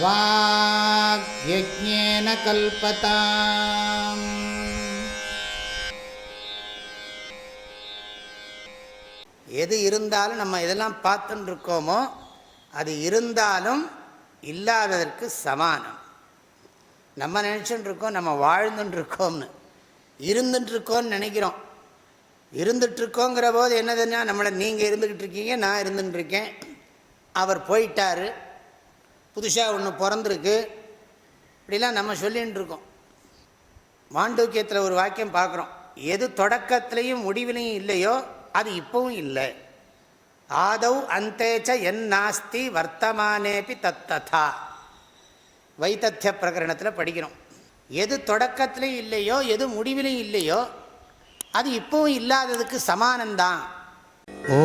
வாக்யஜ்ஞேன கல்பதாம். எது இருந்தாலும் நம்ம இதெல்லாம் பார்த்துட்டு இருக்கோமோ அது இருந்தாலும் இல்லாததற்கு சமானம். நம்ம நினச்சிட்டு இருக்கோம் நம்ம வாழ்ந்துட்டு இருக்கோம்னு, இருந்துட்டு இருக்கோம்னு நினைக்கிறோம். இருந்துட்டுருக்கோங்கிற போது என்னதுன்னா, நம்மளை நீங்கள் இருந்துக்கிட்டு இருக்கீங்க, நான் இருந்துட்டு இருக்கேன், அவர் போயிட்டார், புதுசாக ஒன்று பிறந்திருக்கு, இப்படிலாம் நம்ம சொல்லின்னு இருக்கோம். மாண்டூக்கியத்தில் ஒரு வாக்கியம் பார்க்குறோம், எது தொடக்கத்திலையும் முடிவிலையும் இல்லையோ அது இப்பவும் இல்லை. ஆதௌ அந்தேச்ச என் நாஸ்தி வர்த்தமானேபி தத்ததா. வைத்தத்திய பிரகரணத்தில் படிக்கிறோம். எது தொடக்கத்திலையும் இல்லையோ எது முடிவிலையும் இல்லையோ அது இப்பவும் இல்லாததுக்கு சமானம்தான். ஓ